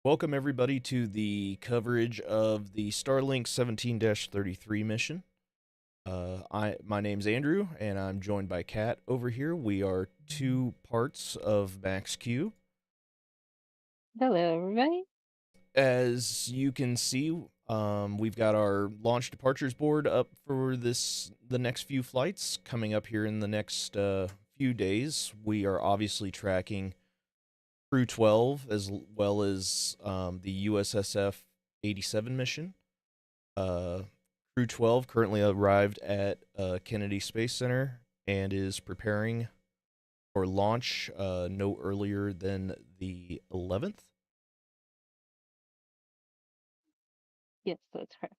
Welcome everybody to the coverage of the Starlink 17-33 mission. My name's Andrew, and I'm joined by Kat over here. We are two parts of Max Q. Hello, everybody. As you can see, we've got our launch departures board up for the next few flights coming up here in the next few days. We are obviously tracking Crew 12 as well as the USSF 87 mission. Uh, Crew 12 currently arrived at Kennedy Space Center and is preparing for launch no earlier than the 11th. Yes, that's correct.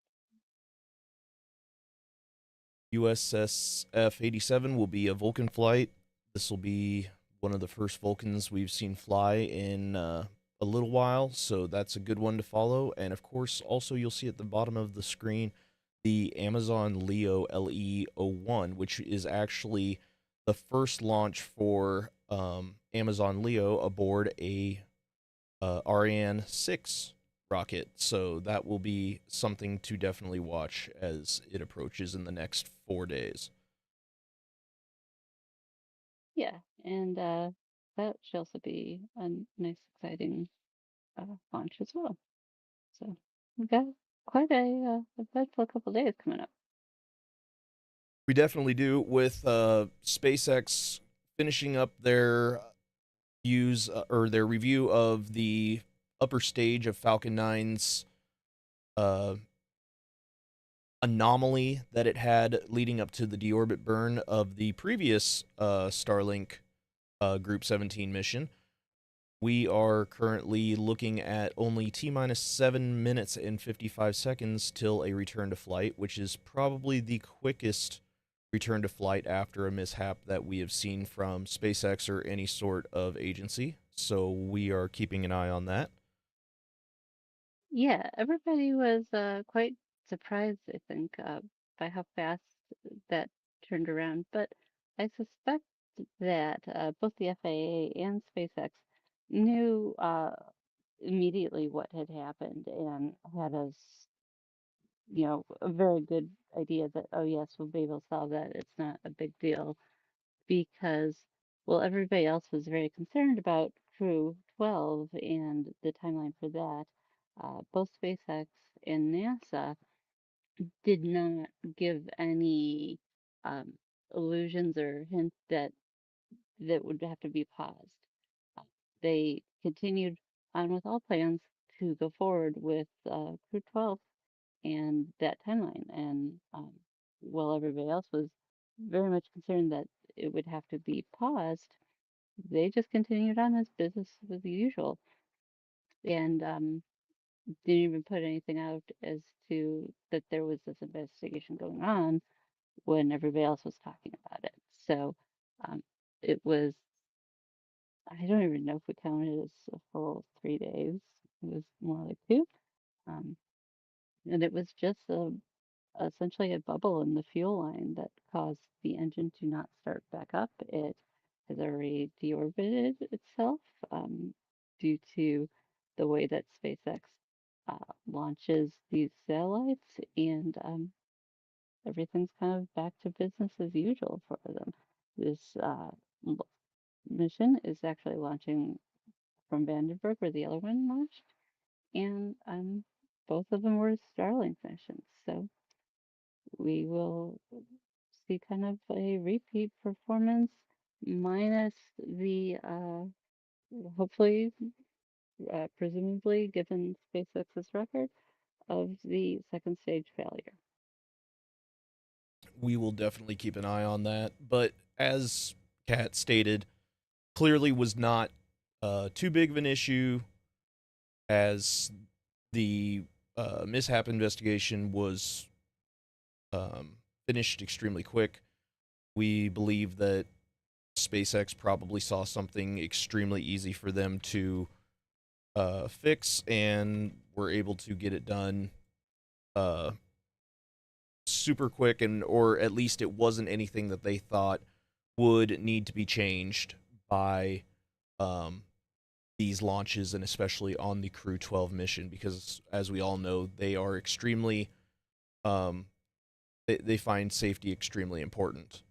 USSF 87 will be a Vulcan flight. This will be one of the first Vulcans we've seen fly in a little while, so that's a good one to follow. And of course, also you'll see at the bottom of the screen the Amazon Leo LE-01, which is actually the first launch for Amazon Leo aboard a Ariane 6 rocket. So that will be something to definitely watch as it approaches in the next 4 days. Yeah, and that should also be a nice, exciting launch as well. So we've got quite a eventful couple days coming up. We definitely do, with SpaceX finishing up their views or their review of the upper stage of Falcon 9's uh, anomaly that it had leading up to the deorbit burn of the previous Starlink Group 17 mission. We are currently looking at only T minus 7 minutes and 55 seconds till a return to flight, which is probably the quickest return to flight after a mishap that we have seen from SpaceX or any sort of agency. So we are keeping an eye on that. Yeah, everybody was quite surprised, I think, by how fast that turned around. But I suspect that both the FAA and SpaceX knew immediately what had happened and had a very good idea that, oh, yes, we'll be able to solve that. It's not a big deal because, well, everybody else was very concerned about Crew 12 and the timeline for that. Both SpaceX and NASA did not give any um, illusions or hint that would have to be paused. Uh, they continued on with all plans to go forward with Crew 12 and that timeline. And while everybody else was very much concerned that it would have to be paused, they just continued on as business as usual and didn't even put anything out as to that there was this investigation going on when everybody else was talking about it. So um, it was, I don't even know if we counted it as a full 3 days. It was more like two. Um, and it was just essentially a bubble in the fuel line that caused the engine to not start back up. It has already deorbited itself due to the way that SpaceX launches these satellites, and everything's kind of back to business as usual for them. This mission is actually launching from Vandenberg, where the other one launched, and both of them were Starlink missions. So we will see kind of a repeat performance minus the hopefully presumably given SpaceX's record of the second stage failure. We will definitely keep an eye on that. But as Kat stated, clearly was not too big of an issue, as the mishap investigation was finished extremely quick. We believe that SpaceX probably saw something extremely easy for them to fix and were able to get it done uh, super quick, and or at least it wasn't anything that they thought would need to be changed by um, these launches, and especially on the Crew 12 mission, because as we all know, they are extremely um, they find safety extremely important.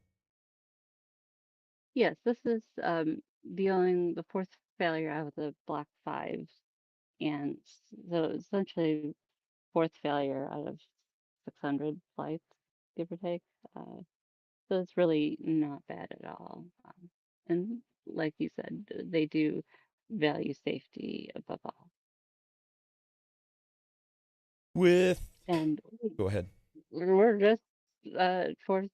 Yes, this is the fourth failure out of the Block 5, and so essentially fourth failure out of 600 flights, give or take. Uh, so it's really not bad at all. And like you said, they do value safety above all. With And Go ahead. we're just 4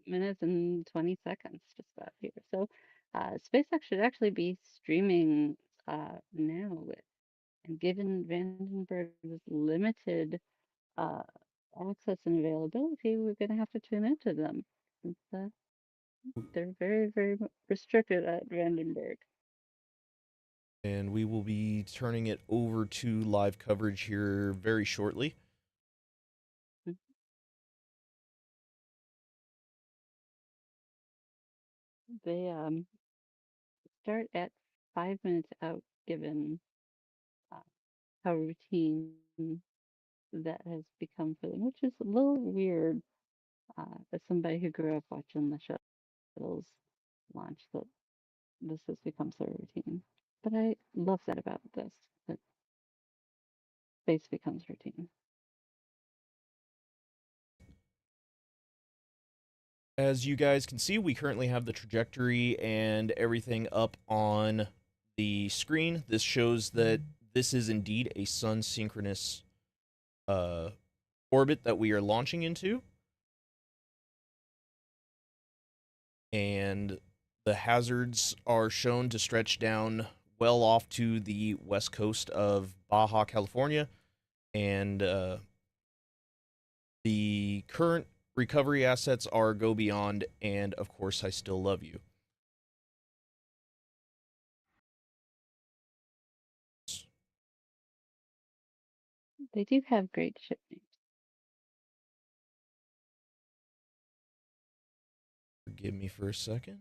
minutes and 20 seconds just about here. So SpaceX should actually be streaming now. And given Vandenberg's limited uh, access and availability, we're going to have to tune into them. Since, they're very, very restricted at Vandenberg. And we will be turning it over to live coverage here very shortly. They start at 5 minutes out, given uh, how routine that has become for them, which is a little weird as somebody who grew up watching the shuttles launch, that this has become so routine. But I love that about this, that space becomes routine. As you guys can see, we currently have the trajectory and everything up on the screen. This shows that this is indeed a sun synchronous uh, orbit that we are launching into. And the hazards are shown to stretch down well off to the west coast of Baja California. And the current recovery assets are Go Beyond and, of course, I Still Love You. They do have great ship names. Forgive me for a second.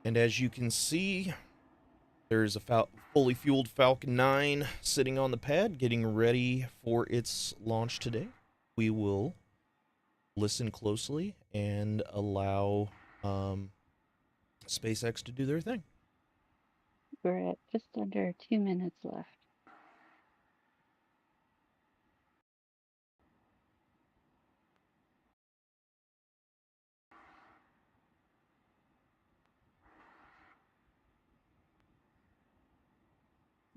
And as you can see, there's a fully fueled Falcon 9 sitting on the pad, getting ready for its launch today. We will listen closely and allow SpaceX to do their thing. We're at just under 2 minutes left.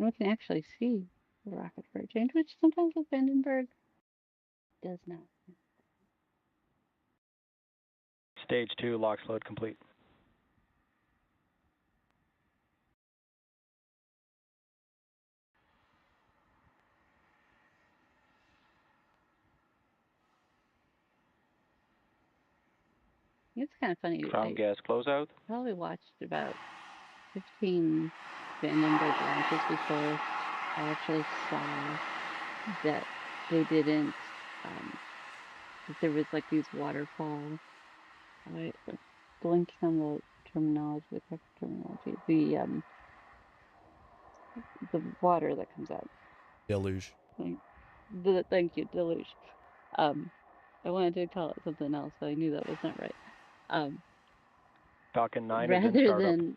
And we can actually see the rocket for a change, which sometimes with Vandenberg does not. Stage 2, LOX load complete. It's kind of funny. Ground I gas closeout. probably watched about 15 Vandenberg launches before I actually saw that they didn't, that there was like these waterfall. I blanking on the terminology, the correct terminology. The water that comes out. Deluge. Thank you, deluge. Um, I wanted to call it something else, but I knew that was not right. Um, Falcon 9 is in rather startup. than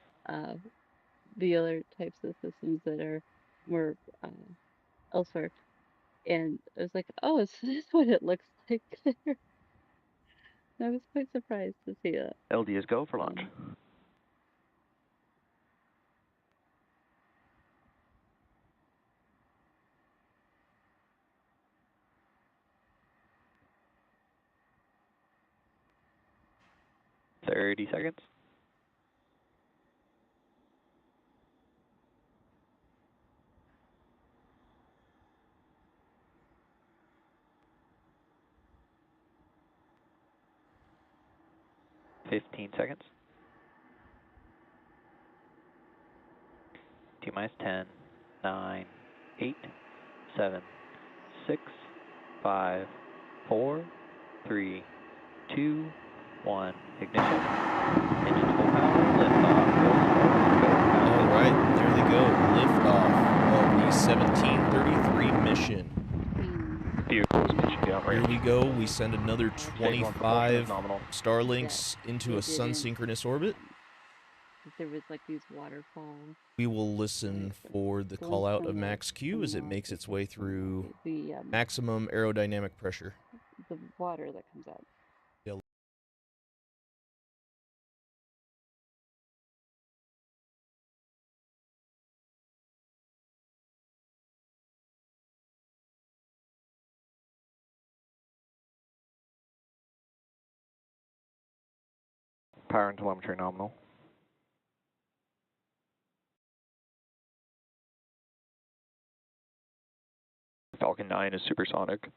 the other types of systems that are more elsewhere. And I was like, oh, is this what it looks like there? I was quite surprised to see that. LD is go for launch. 30 seconds. 15 seconds. T minus 10, 9, 8, 7, 6, 5, 4, 3, 2, 1. Ignition. Engines full power. Liftoff. All right, there they go. Liftoff of the 1733 mission. Vehicle was pitching down Here range. we go. We send another Stage 1 propulsion is 25 nominal. Starlinks That into they a sun didn't, synchronous orbit. that there was like these waterfalls. We will listen for the Going call out from of the- Max Q as it from makes the- its way through the maximum aerodynamic pressure. the water that comes out. Power and telemetry nominal. Falcon 9 is supersonic.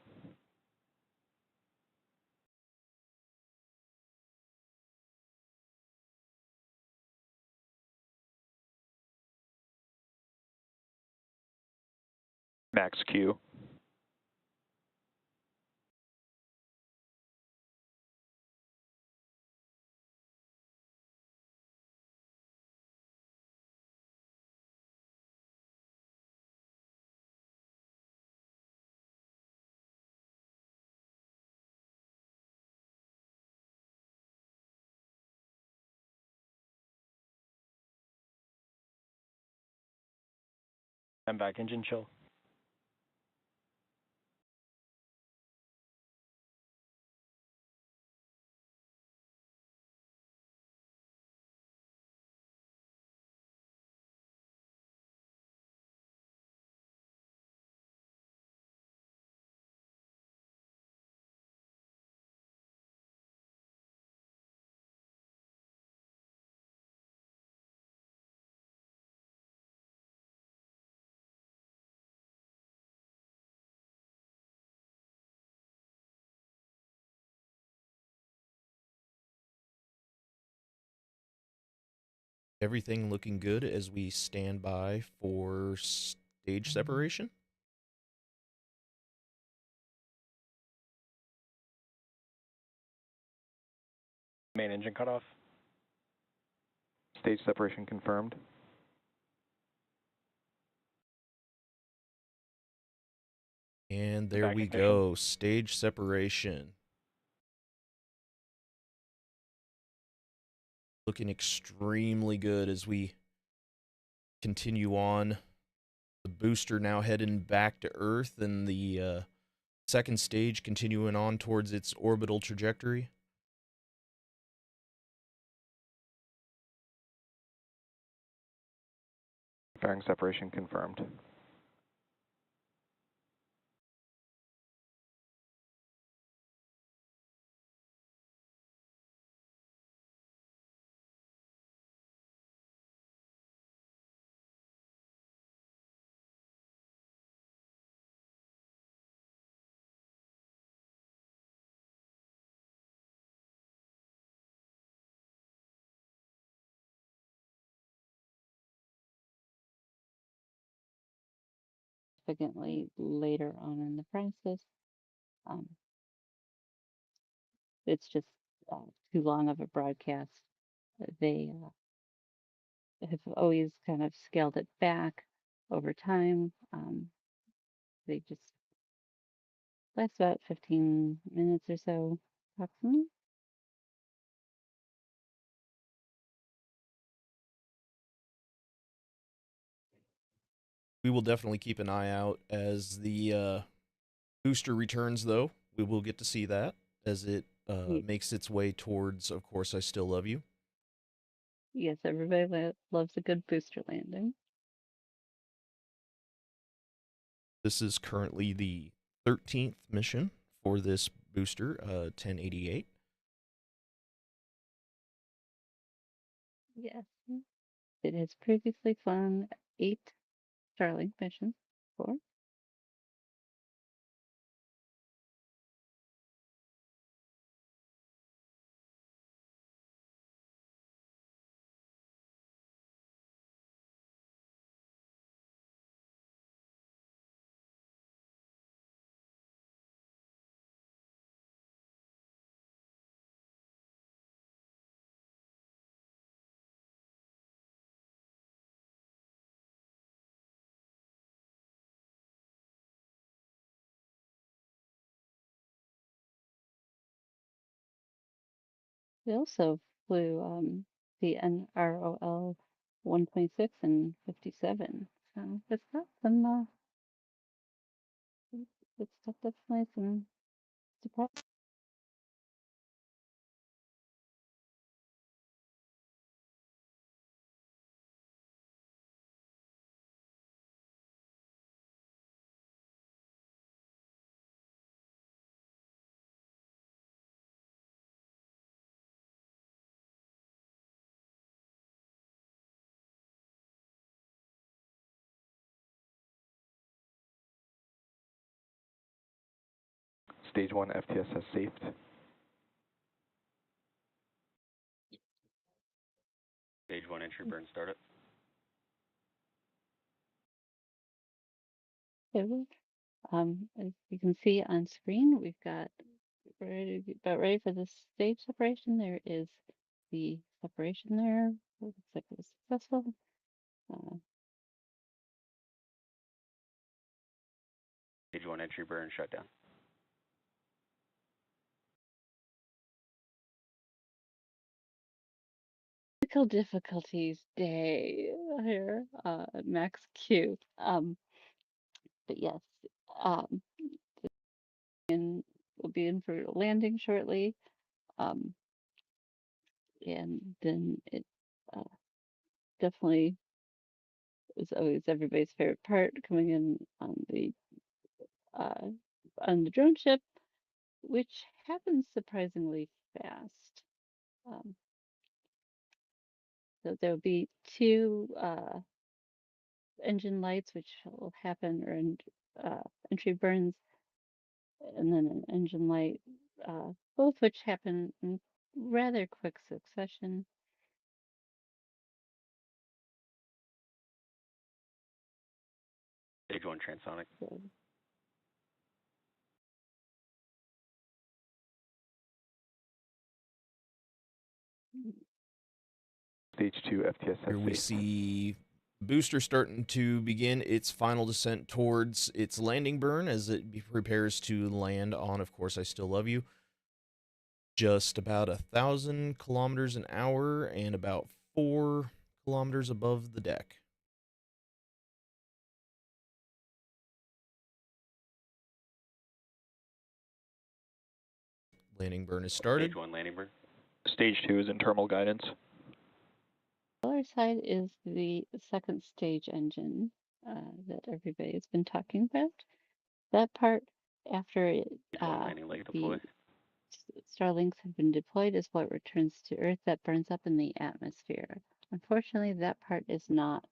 Max Q. I'm back, engine chill. Everything looking good as we stand by for stage separation. Main engine cutoff. Stage separation confirmed. And there Back we ignition. go. Stage separation. Looking extremely good as we continue on. The booster now heading back to Earth, and the second stage continuing on towards its orbital trajectory. Fairing separation confirmed. Significantly later on in the process. It's just too long of a broadcast. They have always kind of scaled it back over time. They just last about 15 minutes or so, approximately. We will definitely keep an eye out as the booster returns, though. We will get to see that as it makes its way towards, of course, I Still Love You. Yes, everybody loves a good booster landing. This is currently the 13th mission for this booster, 1088. Yes. It has previously flown 8 Starlink missions before. They also flew the NROL 1.6 and 57. So it's got some it's got definitely some surprise. Stage 1 FTS has saved. Stage 1 entry burn startup. As you can see on screen, we've got about ready for the stage separation. There is the separation there. It looks like it was successful. Stage 1 entry burn shutdown. Technical difficulties day here, Max Q. But yes, and we'll be in for landing shortly. And then it definitely is always everybody's favorite part, coming in on the drone ship, which happens surprisingly fast. So there'll be two engine lights, which will happen, or entry burns, and then an engine light, both which happen in rather quick succession. Stage 1 transonic. So, Stage 2 FTS has Here we saved. see booster starting to begin its final descent towards its landing burn as it prepares to land on, of course, I Still Love You. Just about 1,000 kilometers an hour and about 4 kilometers above the deck. Landing burn is started. Stage 1 landing burn. Stage 2 is in terminal guidance. the other side is the second stage engine that everybody's been talking about. That part, after it, Stage 1 landing leg the deploy. Starlinks have been deployed, is what returns to Earth that burns up in the atmosphere. Unfortunately, that part is not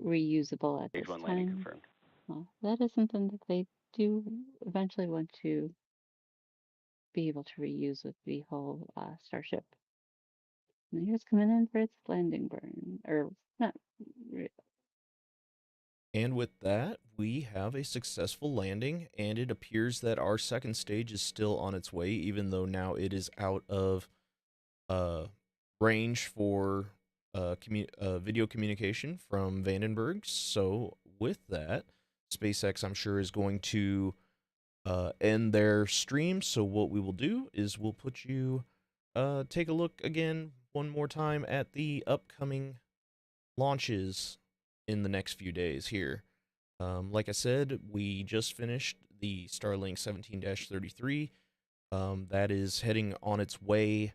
reusable at Stage this 1 landing time. confirmed. Well, that is something that they do eventually want to be able to reuse with the whole Starship. And here's coming in for its landing burn, or not. And with that, we have a successful landing, and it appears that our second stage is still on its way, even though now it is out of range for video communication from Vandenberg. So with that, SpaceX, I'm sure, is going to end their stream. So what we will do is we'll put you take a look again one more time at the upcoming launches in the next few days here. Like I said, we just finished the Starlink 17-33. That is heading on its way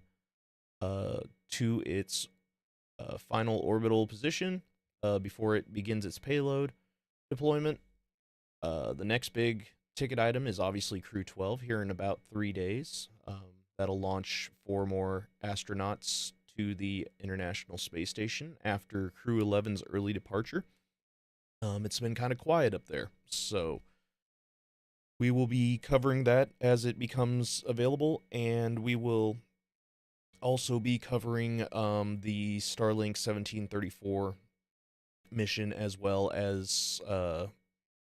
to its final orbital position before it begins its payload deployment. The next big ticket item is obviously Crew 12 here in about 3 days. That'll launch 4 more astronauts to the International Space Station after Crew 11's early departure. It's been kind of quiet up there, so we will be covering that as it becomes available, and we will also be covering the Starlink 1734 mission as well as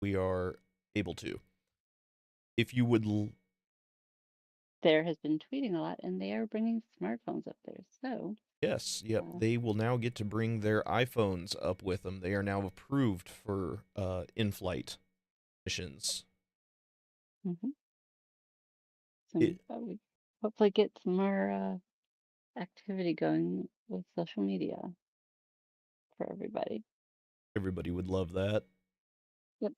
we are able to. If you would There has been tweeting a lot, and they are bringing smartphones up there. So yes, yep, they will now get to bring their iPhones up with them. They are now approved for in-flight missions. we hopefully get some more activity going with social media for everybody. Everybody would love that. Yep.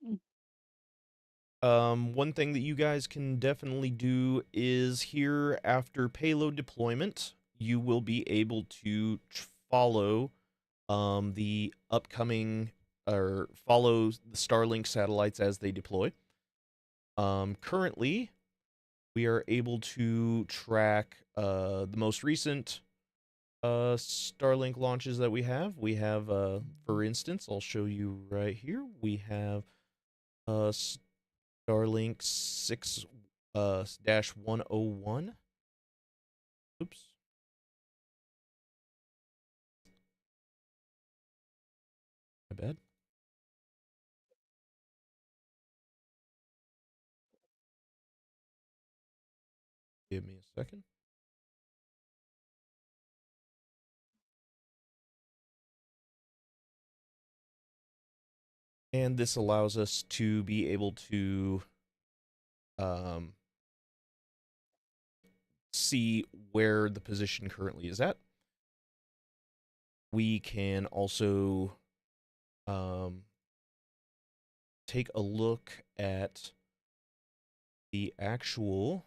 One thing that you guys can definitely do is here after payload deployment, you will be able to follow the upcoming or follow the Starlink satellites as they deploy. Currently, we are able to track the most recent Starlink launches that we have. We have, for instance, I'll show you right here. We have Starlink 6 dash 101. Oops. My bad. Give me a second. And this allows us to be able to see where the position currently is at. We can also take a look at the actual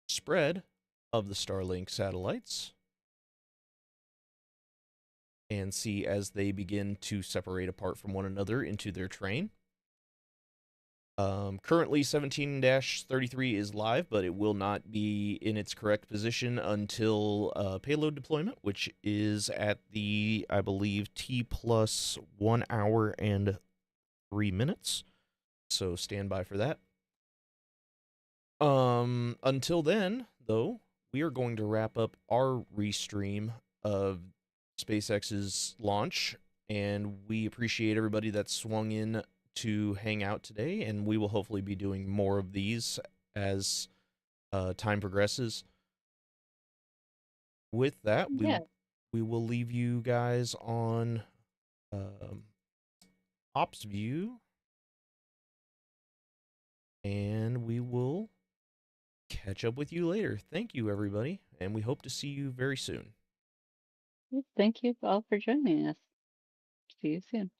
spread of the Starlink satellites and see as they begin to separate apart from one another into their train. Currently 17-33 is live, but it will not be in its correct position until payload deployment, which is at the, I believe, T plus 1 hour and 3 minutes. So stand by for that. Until then, though, we are going to wrap up our restream of SpaceX's launch, and we appreciate everybody that swung in to hang out today, and we will hopefully be doing more of these as time progresses. With that, Yeah. we will leave you guys on Ops View, and we will catch up with you later. Thank you, everybody, and we hope to see you very soon. Thank you all for joining us. See you soon.